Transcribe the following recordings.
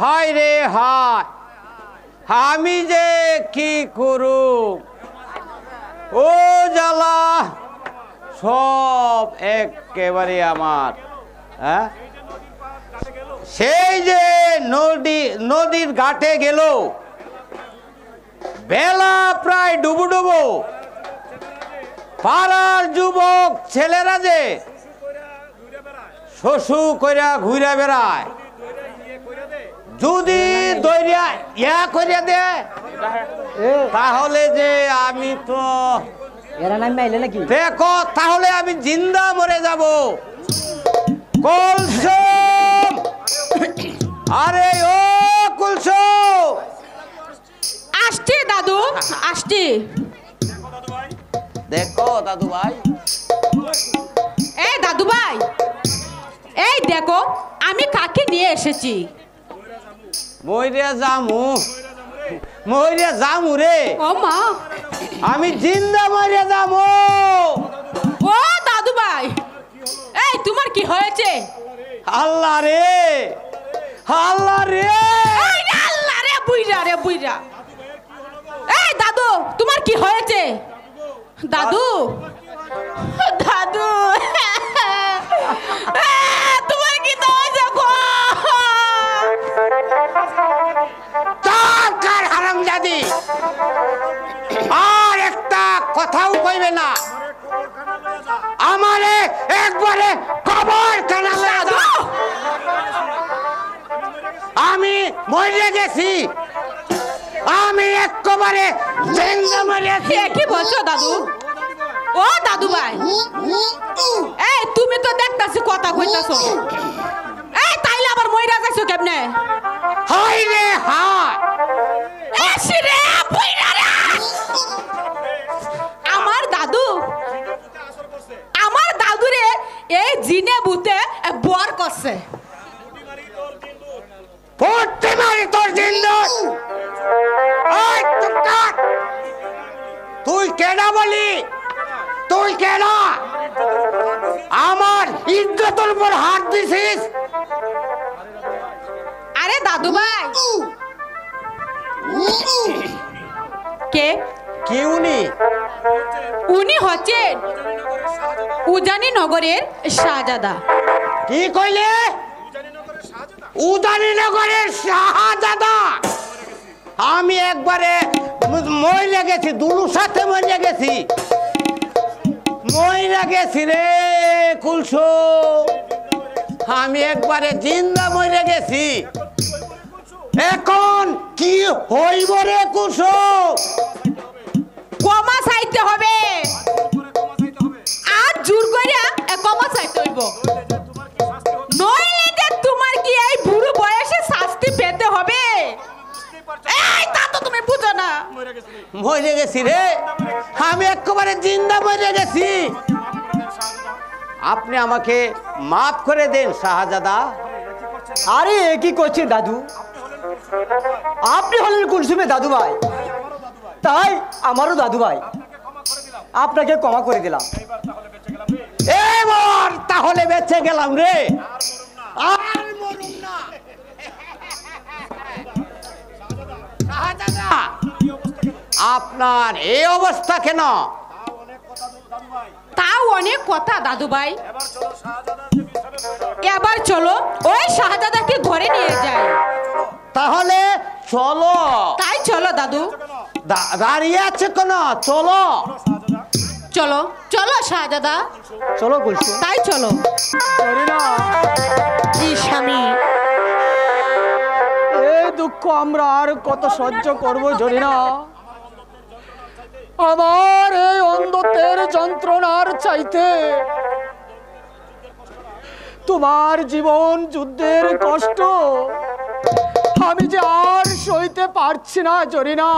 হায় রে হায়, আমি যে কি করু, ও জ্বালা সব একেবারে আমার। হ্যাঁ, সেই যে নদীর ঘাটে গেল, বেলা প্রায় ডুবু ডুবু, পাড়ার যুবক ছেলেরা যে শশু কইরা ঘুরে বেড়ায়, যদি দৈরিয়া ইয়া করিয়া দে তাহলে যে আমি তো দেখো, তাহলে আমি জিন্দা মরে যাব। কুলসুম, আরে ও কুলসুম, আসছি দাদু, আসছি। দেখো দাদু ভাই, এই দাদু ভাই, এই দেখো আমি কাকে নিয়ে এসেছি। মইরা জামু রে, ও মা, আমি জিন্দা মরে যাবো। ও দাদু ভাই, এই তোমার কি হয়েছে? আল্লাহ রে, আল্লাহ রে, আল্লাহ রে, বুইরা রে বুইরা। এই দাদু, তোমার কি হয়েছে? দাদু, দাদু, তোমার কি হয়েছে? কার হারামজাদি, আর একটা কথাও কইবে না, আমারে একবারে কবর খানা লয়ে যাও। আমি মরে গেছি, আমি একেবারে জিন্দা মরে গেছি। কি বলছো দাদু? ও দাদু ভাই, এই তুমি তো দেখতাছি কথা কইতাছো, এই তাইলে আবার মইরা যাইছো কেমনে? হায় রে হায়, এসি রে বুইরা রে। আমার দাদুরে এই জিনে ভূতে বর করছে। পড়তে মারি তোর জিন্দা। ওই চুপ কর, তুই কেডা বলি? তুই কেডা? আমার ইজ্জতের উপর হাত দিছিস? আরে দাদু ভাই, কে কি উনি? উনি হচ্ছেন উজানি নগরের শাহজাদা। কি কইলে? উজানি নগরের শাহজাদা? আমি একবারে মইরা গেছি, দুলুর সাথে মইরা গেছি, মইরা গেছি রে কুলসুম, আমি একবারে জিন্দা মইরা গেছি। এখন কি হইব রে কুলসুম? ক্ষমা চাইতে হবে, আর জোর কইরা ক্ষমা চাইতে হইব, নইলে যে তোমার কি এই বুড়ো বয়সে শাস্তি পেতে হবে। এই তা তো তুমি বুঝো না। মরে গেছি রে, আমি একেবারে জিন্দা মরে গেছি। আপনি আমাকে মাফ করে দেন শাহজাদা। আরে কি করছেন দাদু? আপনি হলেন কুলসুমে দাদু ভাই, তাই আমারও দাদু ভাই, আপনাকে ক্ষমা করে দিলাম। এবার তাহলে বেঁচে গেলাম রে, আর মরুম না। শাহজাদা, আপনার এই অবস্থা কেন? তাও অনেক কথা দাদু ভাই, এবার চলো ওই শাহজাদাকে ঘরে নিয়ে যাই। তাহলে চলো। তাই চলো দাদু। দাঁড়িয়ে আছে কেন? চলো চলো চলো শাহজাদা, চলো কুলসুম, তাই চলো। জি স্বামী, এই দুঃখ আমরা আর কত সহ্য করবো জানি না। আমার এই অন্ধত্বের যন্ত্রণার চাইতে তোমার জীবন যুদ্ধের কষ্ট আমি যে আর সইতে পারছি না জরিনা,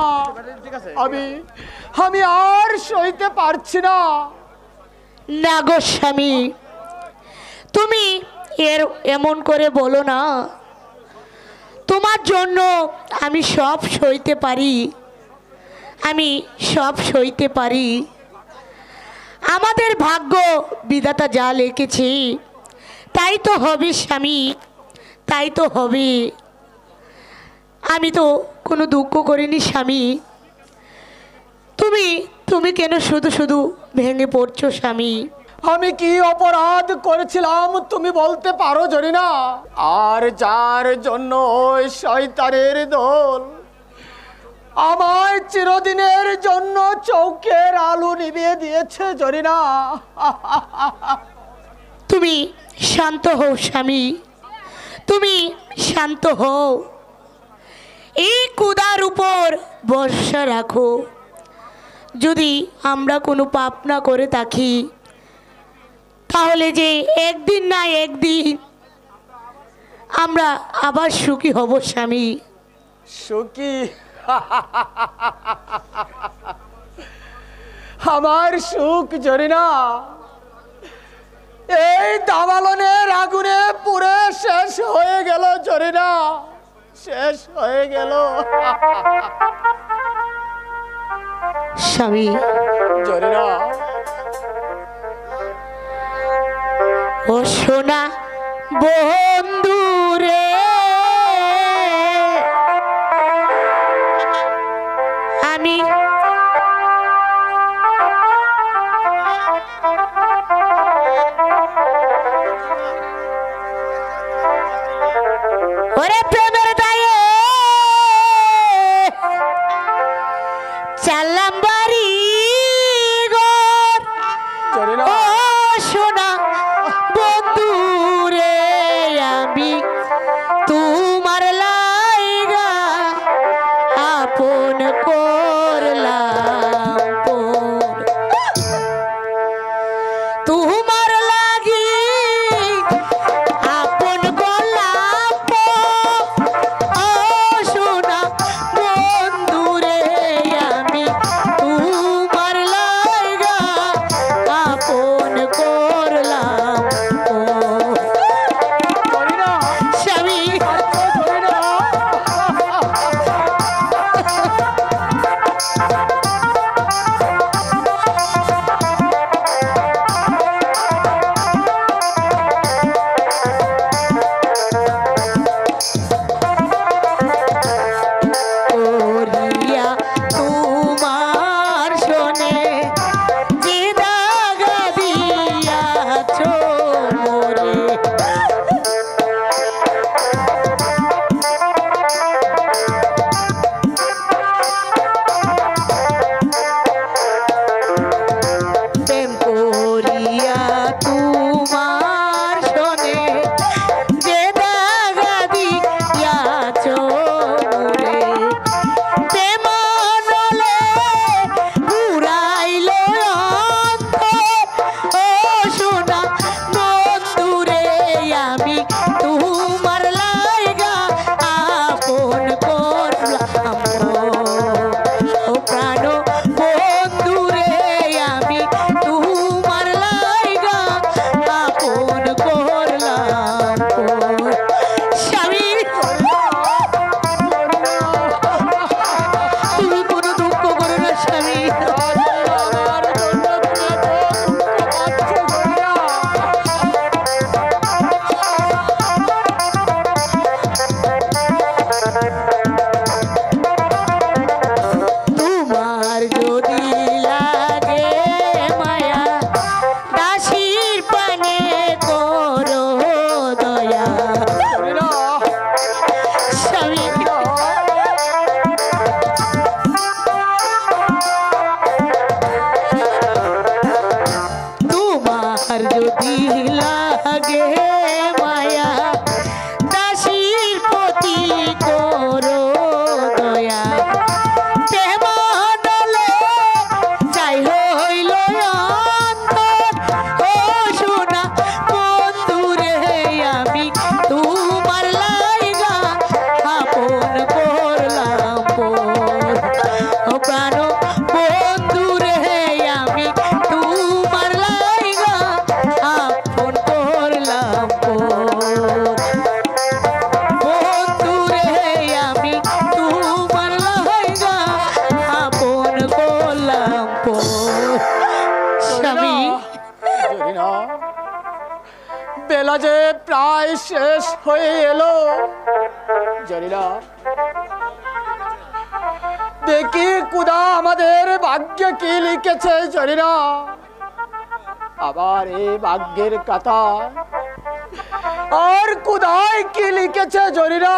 আমি আর সইতে পারছি না। না গো স্বামী, তুমি এমন করে বলো না। তোমার জন্য আমি সব সইতে পারি, আমি সব সইতে পারি। আমাদের ভাগ্য বিধাতা যা লিখেছে তাই তো হবে স্বামী, তাই তো হবে। আমি তো কোনো দুঃখ করিনি স্বামী। তুমি তুমি কেন শুধু শুধু ভেঙে পড়ছো স্বামী? আমি কি অপরাধ করেছিলাম তুমি বলতে পারো জরিনা? আর যার জন্য ওই শয়তানের দল আমায় চিরদিনের জন্য চৌকের আলো নিভিয়ে দিয়েছে জরিনা। তুমি শান্ত হও স্বামী, তুমি শান্ত হও। এই কুদার উপর ভরসা রাখো। যদি আমরা কোনো পাপ না করে থাকি তাহলে যে একদিন না একদিন আমরা আবার সুখী হব স্বামী। সুখী? আমার সুখ জরিনা এই দাবালনের আগুনে পুরে শেষ হয়ে গেল জরিনা, শেষ হয়ে গেল। স্বামী জরিনা, ও সোনা বন্ধু রে, আমি ওরে প্রেমের দায়ে চাললাম বাড়ি ঘর। জরিনা, ও সোনা বন্ধু রে, আমি তোমার লাইগা আপন করলাম পর। তোমার লাগি আপন করলাম পর। ও সোনা বন্ধু রে, আমি তোমার লাইগা আপন করলাম পর। জরিনা, স্বামী জরিনা। করিয়া তোমার শোনে যে দাগা দিয়াছ মোরে। প্রেম করিয়া তোমার শোনে যে দাগা দিয়াছ মোরে। প্রেমানলে পুরাইল অন্তর। ও সোনা বন্ধু রে, আমি তোমার লাইগা আপন করলাম পর। ও প্রাণ বন্ধু রে, আমি তোমার লাইগা আপন করলাম পর। স্বামী তুমি কোনো দুঃখ করো না স্বামী। আমার জন্য তুমি এত দুঃখ পাচ্ছ জরিনা। তোমার যদি লাগে মায়া, দাসীর পানে করো দয়া। জরিনা, স্বামী তোমার যদি লাগে মায়া, দাসীর প্রতি করো দয়া। প্রেমানলে চাই হইল অন্তর। ও সোনা বন্ধু রে, আমি তোমার লাইগা আপন করলাম পর। ও প্রাণ বন্ধু রে, আমি তোমার লাইগা আপন করলাম পর। বন্ধু রে, আমি তোমার লাইগা আপন করলাম পর। স্বামী জরিনা, বেলা যে প্রায় শেষ হয়ে এলো জরিনা, দেখি কুদা আমাদের ভাগ্যে কি লিখেছে জানি না। আবার এই ভাগ্যের কথা আর কুদায় কি লিখেছে জানি না।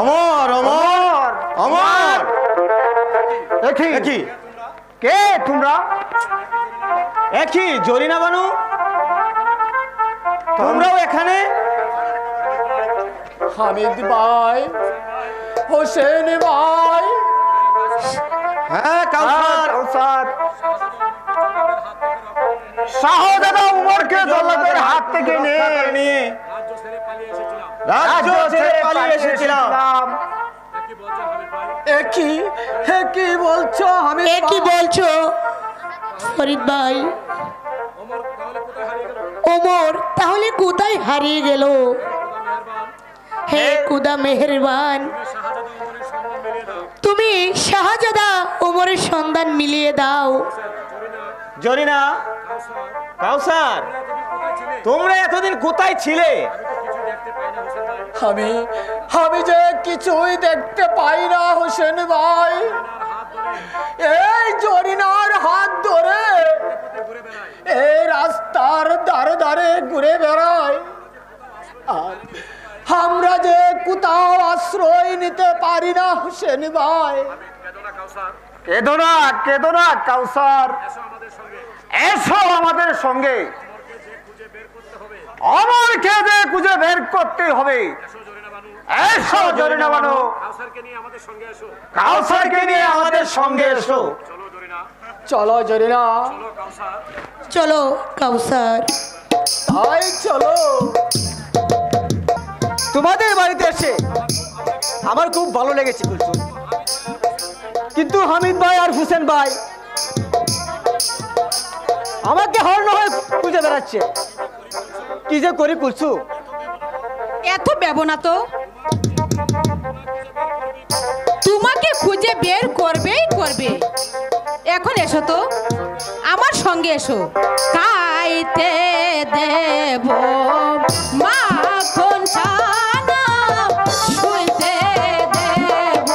অমর অমর অমর একই কে তোমরা? একই জরিনা বানু, তোমরাও এখানে? হামিদ ভাই, হোসেন ভাই। হ্যাঁ কাউসার। শাহজাদা উমরকে জল্লাদের হাত থেকে নিয়ে রাজ্য ছেড়ে পালিয়ে এসেছিলাম। একই বলছো হামিদ এ কি ভাই? বলছো ফরিদ ভাই? ওমর তাহলে কোথায় হারিয়ে গেল? হে খুদা মেহেরবান, তুমি শাহজাদা ওমরের সন্ধান মিলিয়ে দাও। জরিনা, কাউসার, তোমরা এতদিন কোথায় ছিলে? আমি যে কিছুই দেখতে পাই না হোসেন ভাই। এই জরিনার হাত ধরে এই রাস্তার ধারে ধারে ঘুরে বেড়াই, আর আমরা যে কোথাও আশ্রয় নিতে পারি না হোসেন ভাই। কেঁদো না কাউসার, এসো আমাদের সঙ্গে। অমরকে যে খুঁজে বের করতে হবে। এসো জরিনা বানু, কাউসারকে নিয়ে আমাদের সঙ্গে এসো। চলো জরিনা, চলো কাউসার। তাই চলো। তোমাদের বাড়িতে এসে আমার খুব ভালো লেগেছে কুলসুম, কিন্তু হামিদ ভাই আর হোসেন ভাই আমাকে হর না হয় খুঁজে বেড়াচ্ছে। কি যে করি কুলসুম? এত বেবো না তো, তোমাকে খুঁজে বের করবেই করবে। এখন এসো তো, আমার সঙ্গে এসো। খাইতে দেব মাখন ছানা, শুইতে দেব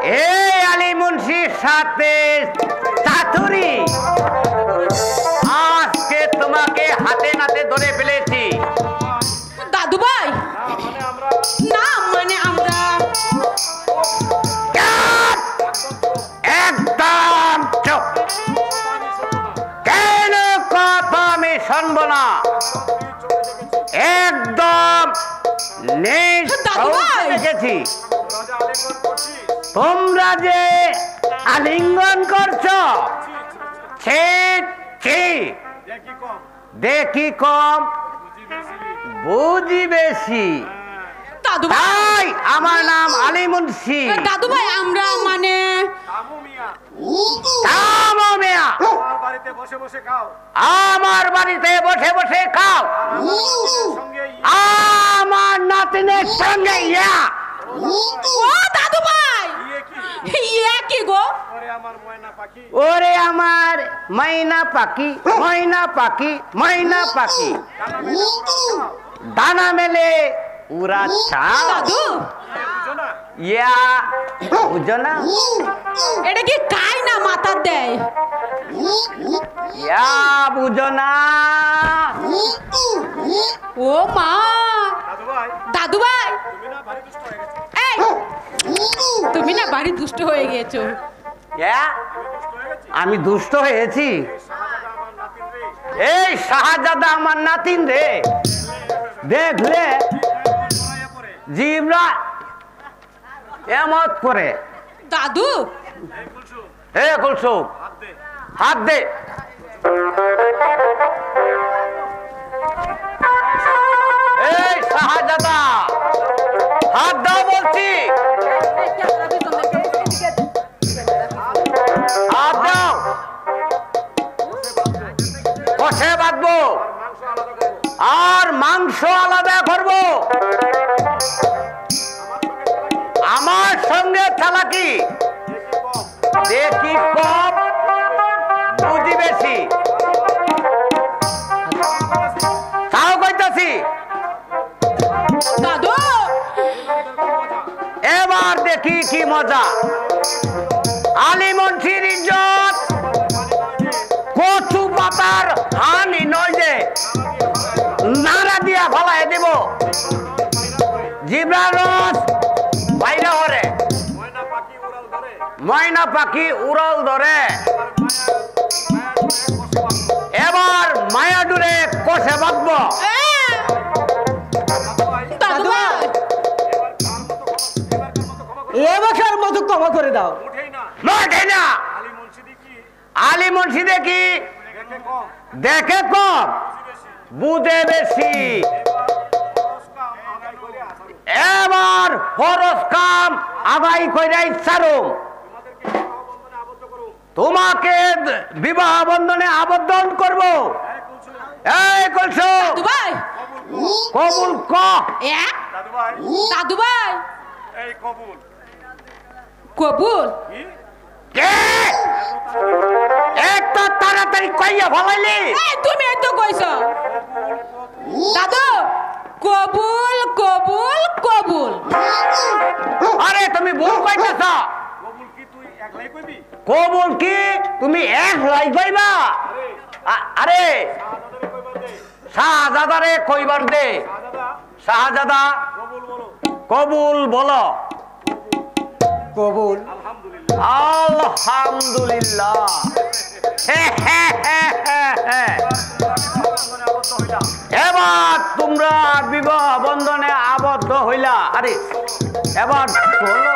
এই আলী মুন্সির সাথে চাতুরি আজকে তোমাকে হাতে নাতে ধরে ফেলেছি। দাদু ভাই না মানে আমরা একদম চুপ। কেন কথা আমি শুনবো না? একদম দাদু ভাই। দেখেছি তোমরা যে আলিঙ্গন করছো, দেখি কম বুঝি বেশি। দাদু ভাই তাই আমার নাম আলী মুন্সি। দাদু ভাই আমরা মানে থামো মিয়া। আমার বাড়িতে বসে বসে খাও, আমার বাড়িতে বসে বসে খাও, সঙ্গে আমার নাতিনের সঙ্গে ইয়া। ও দাদু ভাই ইয়ে কি ইয়ে কি গো? করে আমার ময়না পাখি। ওরে আমার ময়না পাখি, ময়না পাখি, ময়না পাখি, দানা মেলে উড়াচ্ছা। দাদু বুঝো না? ইয়া বুঝো না? এটা কি খাই না মাথা দেয়? ইয়া বুঝো না? ও মা দাদু ভাই, দাদু ভাই তুমি না ভারী দুষ্ট হয়ে গেছো। এই তুমি না বাড়ি দুষ্ট হয়ে গেছো। ইয়া আমি দুষ্ট হয়েছি? এই শাহজাদা আমার নাতিন রে, দেখলে জিবরা এমত করে। দাদু হে কুলসুম হাত দে। এই শাহজাদা হাত দাও বলছি, হাত দাও। কষে বাঁধবো আর মাংস আলাদা করবো। আমার সঙ্গে চালাকি দেখি কম বুঝি বেশি। তাও কইতাছি দাদু এবার দেখি কি মজা। আলী মুন্সির ইজ্জত কচু পাতার হানি নয় যে নাড়া দিয়া ফলাই দিব। জিব্রার রস বাইরে হরে, ময়না পাখি উড়াল ধরে, ময়না পাখি উড়াল ধরে। এবার মায়া ডুরে কষে বাঁধবো। দাদু ভাই এবার মতো ক্ষমা করে দাও। উঠেই না। নয় না আলী মুন্সি দেখি আলী মুন্সি দেখি দেখে কম, দেখে কম বুঝে বেশি। পুরস্কার আদায় করে আসার। এবার ফরজ কাম আদায় কইরাই ছাড়ুম। তোমাকে বিবাহ বন্ধনে আবদ্ধন করব। এই কলসু দাদু ভাই কবুল ক। এ দাদু ভাই, দাদু ভাই এই কবুল কবুল কি? কে একটা তাড়াতাড়ি কইয়া ফলাইলি। এই তুমি এই তো কইছো দাদু কবুল কবুল কবুল। আরে তুমি ভুল কইতেছ। কবুল কি তুই একলাই কইবি? কবুল কি তুমি একলাই কইবা? আরে শাহজাদারে কইবার দে। শাহজাদারে কইবার দে। শাহজাদা, শাহজাদা কবুল বলো। কবুল বলো। কবুল। আলহামদুলিল্লাহ। হে হে হে হে হে। এবার তোমরা বিবাহ বন্ধনে আবদ্ধ হইলা। আরে এবার বলো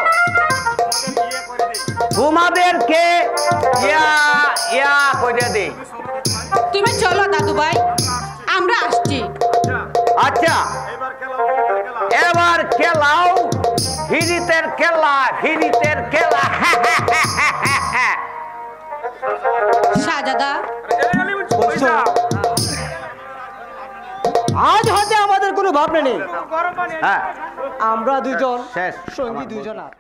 তোমাদেরকে ইয়া ইয়া কইরা দে। তুমি চলো দাদু ভাই আমরা আসছি। আচ্ছা এবার খেলাও, খেলা। এবার খেলাও হিরিতের খেলা, হিরিতের খেলা। শাহজাদা আজ হতে আমাদের কোনো ভাবনা নেই। গরম পানি হ্যাঁ আমরা দুজন শেষ। সঙ্গী দুজন আর